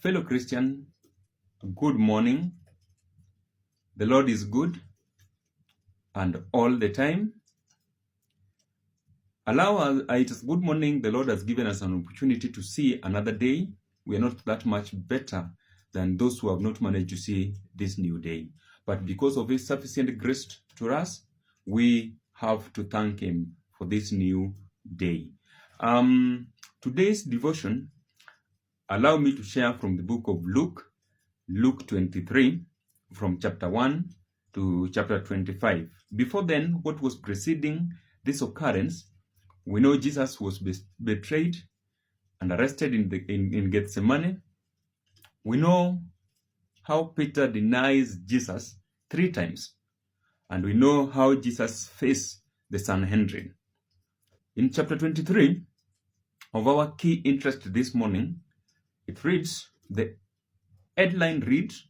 Fellow Christian, good morning. The Lord is good and all the time. It is good morning. The Lord has given us an opportunity to see another day. We are not that much better than those who have not managed to see this new day. But because of His sufficient grace to us, we have to thank Him for this new day. Today's devotion, allow me to share from the book of Luke 23, from chapter 1 to chapter 25. Before then, what was preceding this occurrence, we know Jesus was betrayed and arrested in Gethsemane. We know how Peter denies Jesus 3 times. And we know how Jesus faced the Sanhedrin. In chapter 23, of our key interest this morning, it reads, the headline reads,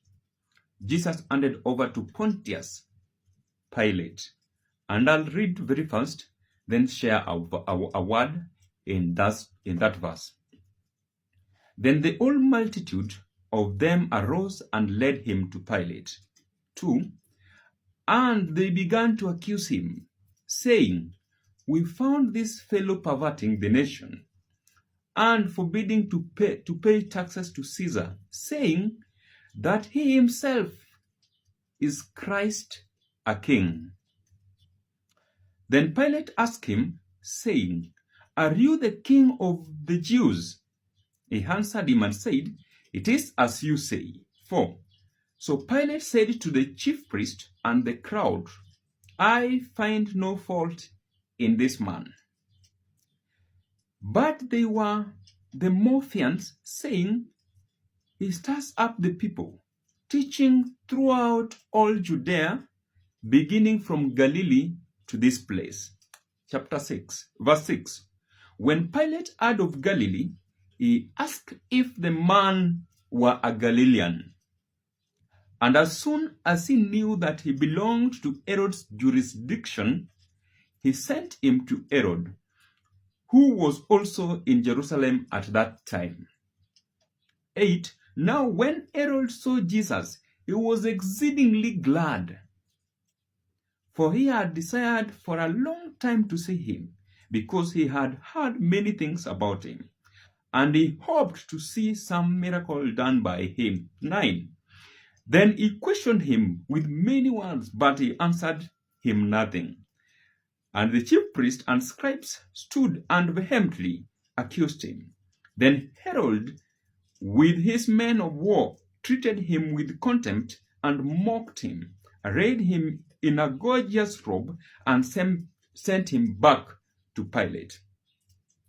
Jesus handed over to Pontius Pilate. And I'll read very fast, then share a word in that verse. Then the whole multitude of them arose and led him to Pilate. 2. And they began to accuse him, saying, we found this fellow perverting the nation and forbidding to pay taxes to Caesar, saying that he himself is Christ a king. Then Pilate asked him, saying, are you the king of the Jews? He answered him and said, it is as you say. 4. So Pilate said to the chief priest and the crowd, I find no fault in this man. But they were the more furious, saying, he stirs up the people, teaching throughout all Judea, beginning from Galilee to this place. Chapter 6, verse 6. When Pilate heard of Galilee, he asked if the man were a Galilean. And as soon as he knew that he belonged to Herod's jurisdiction, he sent him to Herod, who was also in Jerusalem at that time. 8. Now when Herod saw Jesus, he was exceedingly glad, for he had desired for a long time to see him, because he had heard many things about him, and he hoped to see some miracle done by him. 9. Then he questioned him with many words, but he answered him nothing. And the chief priests and scribes stood and vehemently accused him. Then Herod, with his men of war, treated him with contempt and mocked him, arrayed him in a gorgeous robe, and sent him back to Pilate.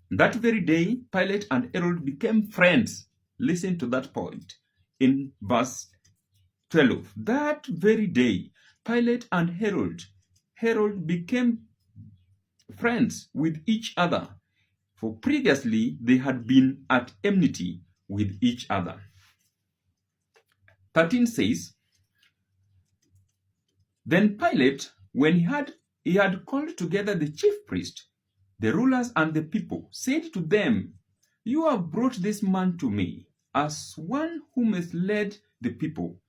That very day, Pilate and Herod became friends. Listen to that point in verse 12. That very day, Pilate and Herod became friends with each other, for previously they had been at enmity with each other. 13 says, then Pilate, when he had called together the chief priest, the rulers and the people, said to them, you have brought this man to me as one who misled the people.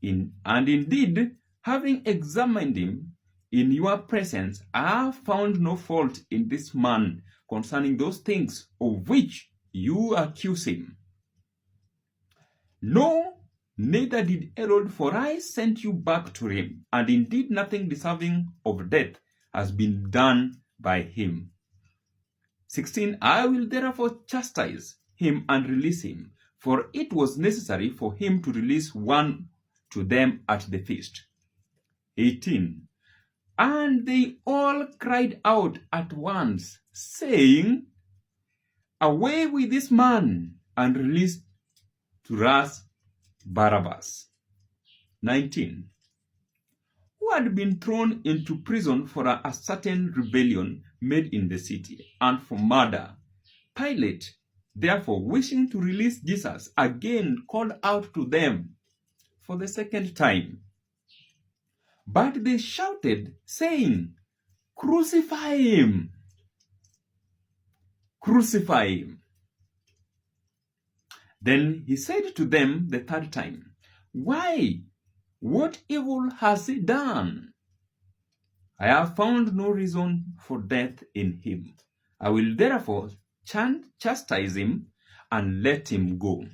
And indeed, having examined him in your presence, I have found no fault in this man concerning those things of which you accuse him. No, neither did Herod, for I sent you back to him, and indeed nothing deserving of death has been done by him. 16. I will therefore chastise him and release him, for it was necessary for him to release one to them at the feast. 18. And they all cried out at once, saying, away with this man, and release to us Barabbas. 19. Who had been thrown into prison for a certain rebellion made in the city, and for murder. Pilate, therefore, wishing to release Jesus, again called out to them for the second time. But they shouted, saying, crucify him! Crucify him! Then he said to them the third time, "Why? What evil has he done? I have found no reason for death in him. I will therefore chastise him and let him go."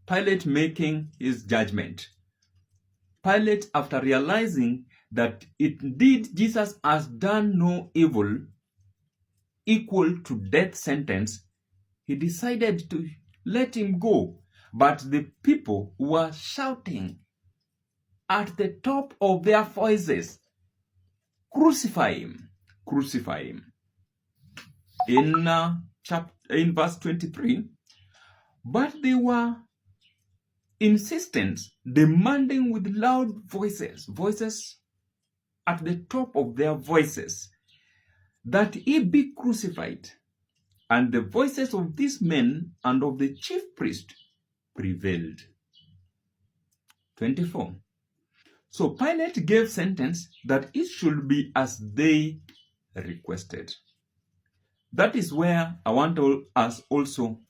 Pilate making his judgment. Pilate, after realizing that indeed Jesus has done no evil equal to death sentence, he decided to let him go. But the people were shouting at the top of their voices, "Crucify him, crucify him." In verse 23, but they were insistent, demanding with loud voices at the top of their voices, that he be crucified. And the voices of these men and of the chief priest prevailed. 24. So Pilate gave sentence that it should be as they requested. That is where I want us also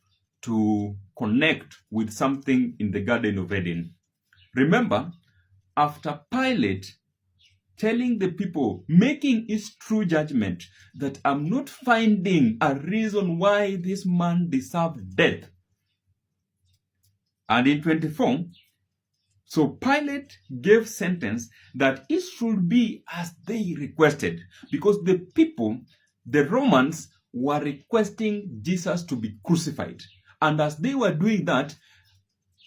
to connect with something in the Garden of Eden. Remember, after Pilate telling the people, making his true judgment, that I'm not finding a reason why this man deserved death. And in 24, so Pilate gave sentence that it should be as they requested, because the people, the Romans, were requesting Jesus to be crucified. And as they were doing that,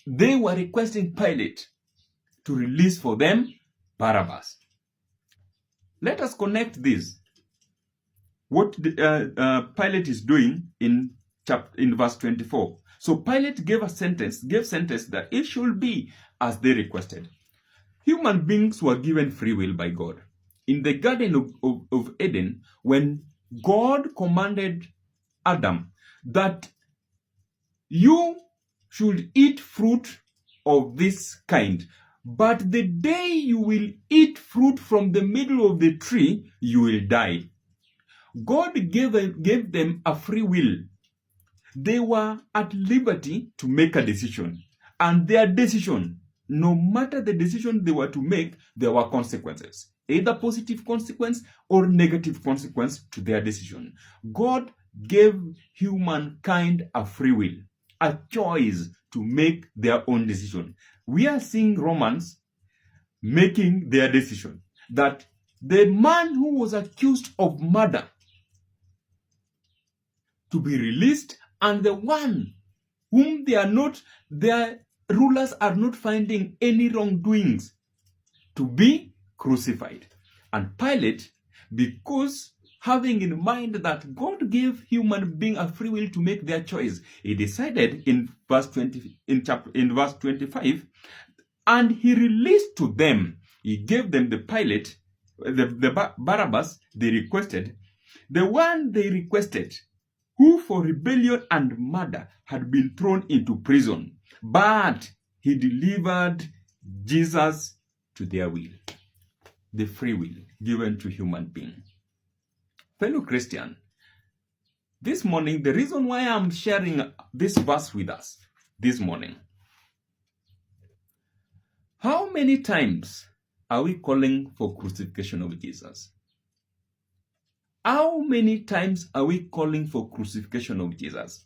they were requesting Pilate to release for them Barabbas. Let us connect this. What Pilate is doing in verse 24. So Pilate gave sentence that it should be as they requested. Human beings were given free will by God. In the Garden of Eden, when God commanded Adam that you should eat fruit of this kind, but the day you will eat fruit from the middle of the tree, you will die. God gave them a free will. They were at liberty to make a decision. And their decision, no matter the decision they were to make, there were consequences. Either positive consequence or negative consequence to their decision. God gave humankind a free will, a choice to make their own decision. We are seeing Romans making their decision that the man who was accused of murder to be released, and the one whom their rulers are not finding any wrongdoings, to be crucified. And Pilate, because having in mind that God gave human being a free will to make their choice, he decided in verse 25, and he released to them, he gave them the Barabbas they requested, the one they requested, who for rebellion and murder had been thrown into prison, but he delivered Jesus to their will, the free will given to human being. Fellow Christian, this morning, the reason why I'm sharing this verse with us this morning, how many times are we calling for crucifixion of Jesus? How many times are we calling for crucifixion of Jesus?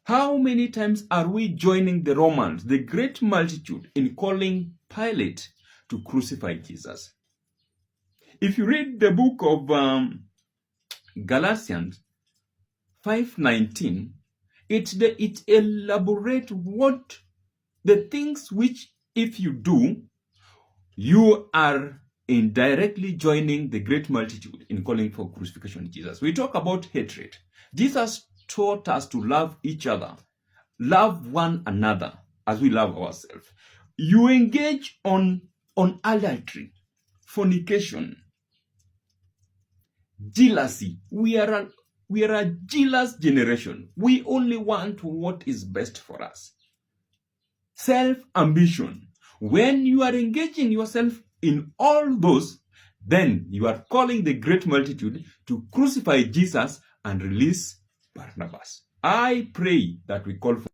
How many times are we joining the Romans, the great multitude, in calling Pilate to crucify Jesus? If you read the book of Galatians 5:19, it elaborates what the things which, if you do, you are indirectly joining the great multitude in calling for crucifixion of Jesus. We talk about hatred. Jesus taught us to love each other, love one another as we love ourselves. You engage on adultery, fornication, jealousy. We are a jealous generation. We only want what is best for us. Self-ambition. When you are engaging yourself in all those, then you are calling the great multitude to crucify Jesus and release Barabbas. I pray that we call for